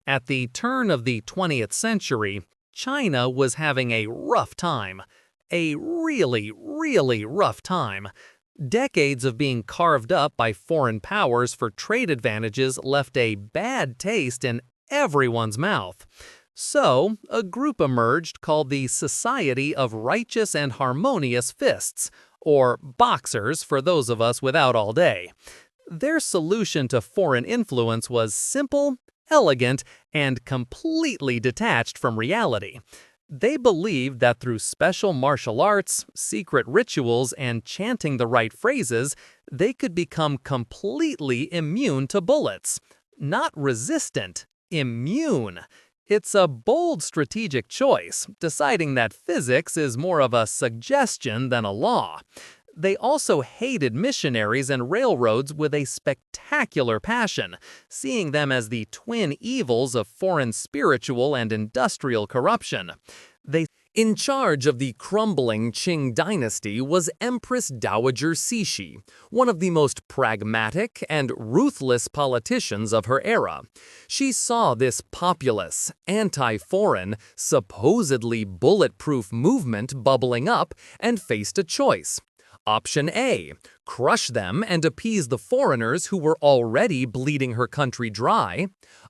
At the turn of the 20th century, China was having a rough time. A really, really rough time. Decades of being carved up by foreign powers for trade advantages left a bad taste in everyone's mouth. So, a group emerged called the Society of Righteous and Harmonious Fists, or Boxers for those of us without all day. Their solution to foreign influence was simple, elegant, and completely detached from reality. They believed that through special martial arts, secret rituals, and chanting the right phrases, they could become completely immune to bullets. Not resistant, immune. It's a bold strategic choice, deciding that physics is more of a suggestion than a law. They also hated missionaries and railroads with a spectacular passion, seeing them as the twin evils of foreign spiritual and industrial corruption. In charge of the crumbling Qing dynasty was Empress Dowager Cixi, one of the most pragmatic and ruthless politicians of her era. She saw this populous, anti-foreign, supposedly bulletproof movement bubbling up and faced a choice. Option A, crush them and appease the foreigners who were already bleeding her country dry.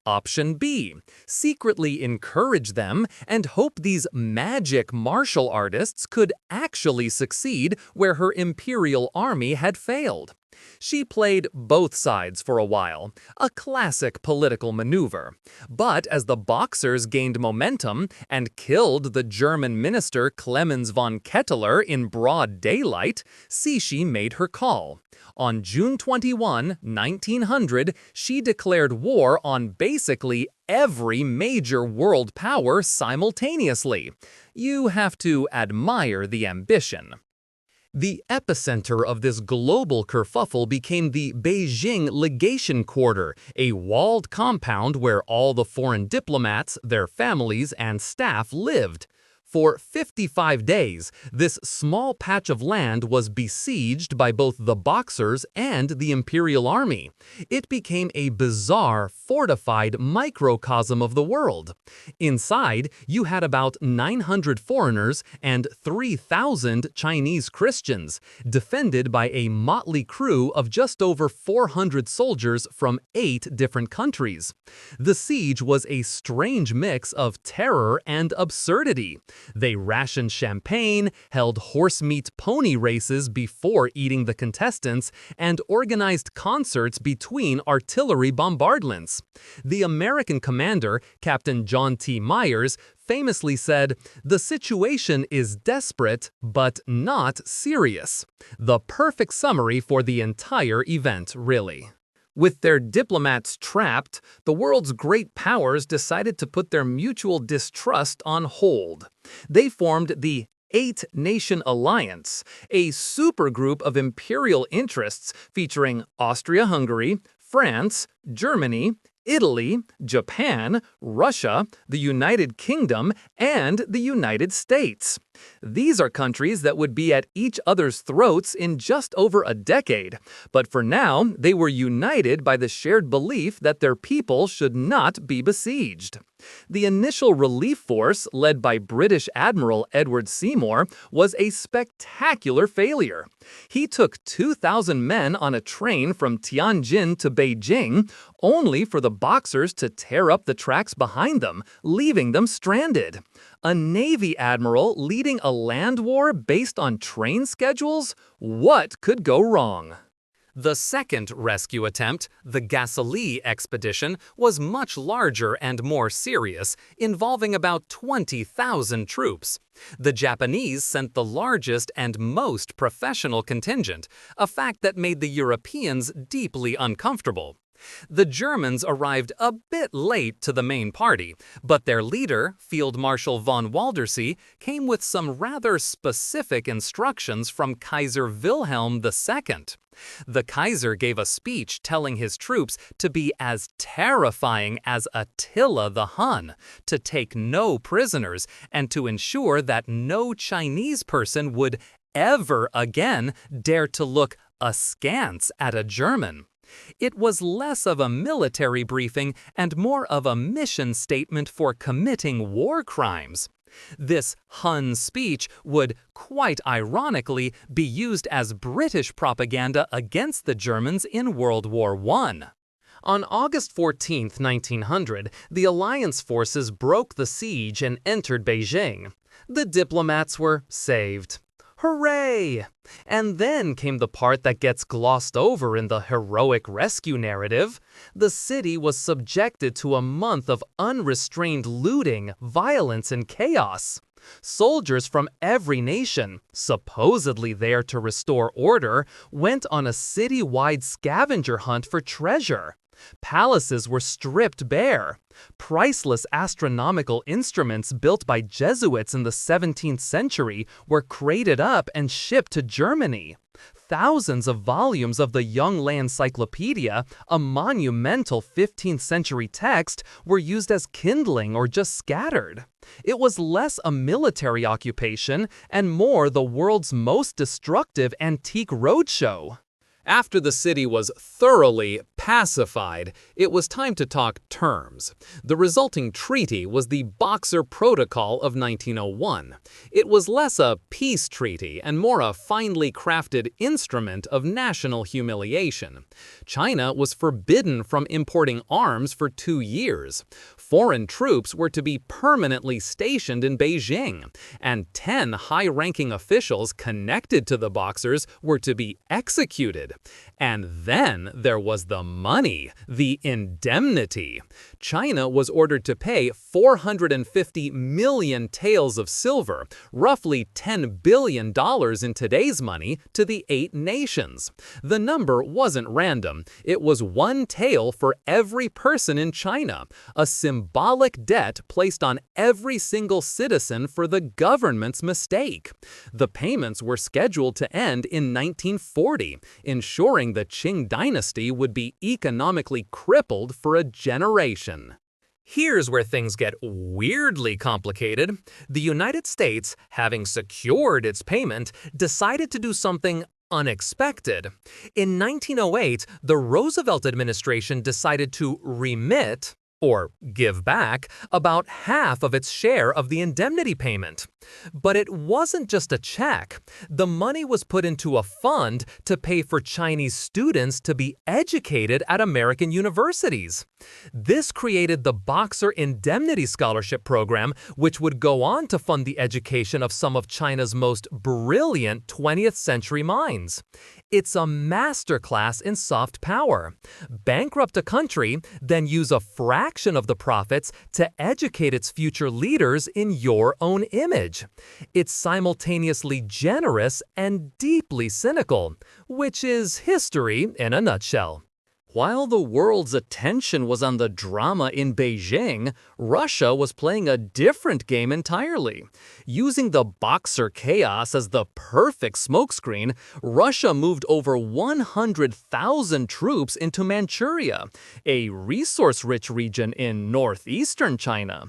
Option B, secretly encourage them and hope these magic martial artists could actually succeed where her imperial army had failed. She played both sides for a while, a classic political maneuver. But as the Boxers gained momentum and killed the German minister Clemens von Ketteler in broad daylight, Cixi made her call. On June 21, 1900, she declared war on basically every major world power simultaneously. You have to admire the ambition. The epicenter of this global kerfuffle became the Beijing Legation Quarter, a walled compound where all the foreign diplomats, their families, and staff lived. For 55 days, this small patch of land was besieged by both the Boxers and the Imperial Army. It became a bizarre, fortified microcosm of the world. Inside, you had about 900 foreigners and 3,000 Chinese Christians, defended by a motley crew of just over 400 soldiers from 8 different countries. The siege was a strange mix of terror and absurdity. They rationed champagne, held horse-meat pony races before eating the contestants, and organized concerts between artillery bombardments. The American commander, Captain John T. Myers, famously said, "The situation is desperate, but not serious." The perfect summary for the entire event, really. With their diplomats trapped, the world's great powers decided to put their mutual distrust on hold. They formed the Eight-Nation Alliance, a supergroup of imperial interests featuring Austria-Hungary, France, Germany, Italy, Japan, Russia, the United Kingdom, and the United States. These are countries that would be at each other's throats in just over a decade, but for now, they were united by the shared belief that their people should not be besieged. The initial relief force, led by British Admiral Edward Seymour, was a spectacular failure. He took 2,000 men on a train from Tianjin to Beijing, only for the Boxers to tear up the tracks behind them, leaving them stranded. A Navy admiral leading a land war based on train schedules? What could go wrong? The second rescue attempt, the Gasalee expedition, was much larger and more serious, involving about 20,000 troops. The Japanese sent the largest and most professional contingent, a fact that made the Europeans deeply uncomfortable. The Germans arrived a bit late to the main party, but their leader, Field Marshal von Waldersee, came with some rather specific instructions from Kaiser Wilhelm II. The Kaiser gave a speech telling his troops to be as terrifying as Attila the Hun, to take no prisoners, and to ensure that no Chinese person would ever again dare to look askance at a German. It was less of a military briefing and more of a mission statement for committing war crimes. This Hun speech would, quite ironically, be used as British propaganda against the Germans in World War I. On August 14, 1900, the Alliance forces broke the siege and entered Beijing. The diplomats were saved. Hooray! And then came the part that gets glossed over in the heroic rescue narrative. The city was subjected to a month of unrestrained looting, violence, and chaos. Soldiers from every nation, supposedly there to restore order, went on a city-wide scavenger hunt for treasure. Palaces were stripped bare. Priceless astronomical instruments built by Jesuits in the 17th century were crated up and shipped to Germany. Thousands of volumes of the Youngland Encyclopedia, a monumental 15th century text, were used as kindling or just scattered. It was less a military occupation and more the world's most destructive antique roadshow. After the city was thoroughly pacified, it was time to talk terms. The resulting treaty was the Boxer Protocol of 1901. It was less a peace treaty and more a finely crafted instrument of national humiliation. China was forbidden from importing arms for 2 years. Foreign troops were to be permanently stationed in Beijing, and 10 high-ranking officials connected to the Boxers were to be executed. And then there was the money, the indemnity. China was ordered to pay 450 million taels of silver, roughly $10 billion in today's money, to the 8 nations. The number wasn't random. It was 1 tael for every person in China, a symbolic debt placed on every single citizen for the government's mistake. The payments were scheduled to end in 1940, ensuring the Qing dynasty would be economically crippled for a generation. Here's where things get weirdly complicated. The United States, having secured its payment, decided to do something unexpected. In 1908, the Roosevelt administration decided to remit, or give back, about half of its share of the indemnity payment. But it wasn't just a check. The money was put into a fund to pay for Chinese students to be educated at American universities. This created the Boxer Indemnity Scholarship Program, which would go on to fund the education of some of China's most brilliant 20th century minds. It's a masterclass in soft power. Bankrupt a country, then use a fraction of the profits to educate its future leaders in your own image. It's simultaneously generous and deeply cynical, which is history in a nutshell. While the world's attention was on the drama in Beijing, Russia was playing a different game entirely. Using the Boxer chaos as the perfect smokescreen, Russia moved over 100,000 troops into Manchuria, a resource-rich region in northeastern China.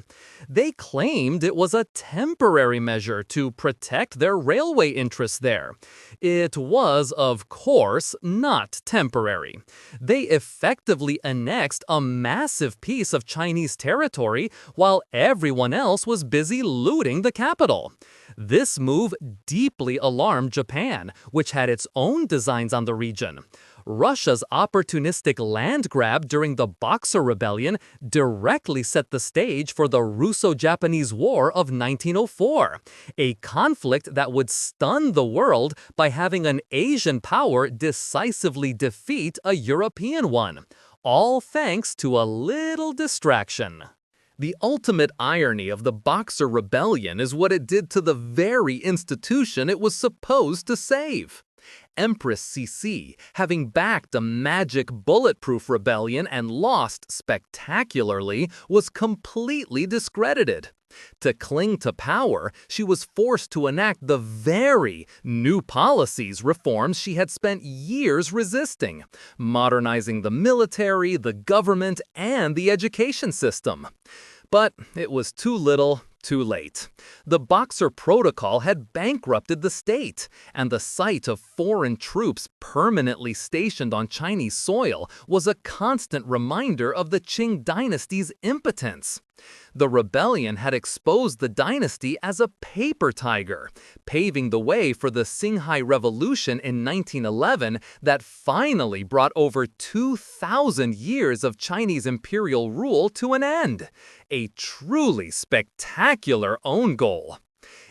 They claimed it was a temporary measure to protect their railway interests there. It was, of course, not temporary. They effectively annexed a massive piece of Chinese territory while everyone else was busy looting the capital. This move deeply alarmed Japan, which had its own designs on the region. Russia's opportunistic land grab during the Boxer Rebellion directly set the stage for the Russo-Japanese War of 1904, a conflict that would stun the world by having an Asian power decisively defeat a European one, all thanks to a little distraction. The ultimate irony of the Boxer Rebellion is what it did to the very institution it was supposed to save. Empress Cixi, having backed a magic bulletproof rebellion and lost spectacularly, was completely discredited. To cling to power, she was forced to enact the very new policies reforms she had spent years resisting, modernizing the military, the government, and the education system. But it was too little, Too late. The Boxer Protocol had bankrupted the state, and the sight of foreign troops permanently stationed on Chinese soil was a constant reminder of the Qing dynasty's impotence. The rebellion had exposed the dynasty as a paper tiger, paving the way for the Xinhai Revolution in 1911 that finally brought over 2,000 years of Chinese imperial rule to an end. A truly spectacular own goal.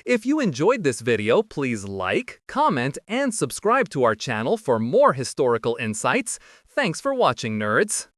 If you enjoyed this video, please like, comment, and subscribe to our channel for more historical insights. Thanks for watching, nerds!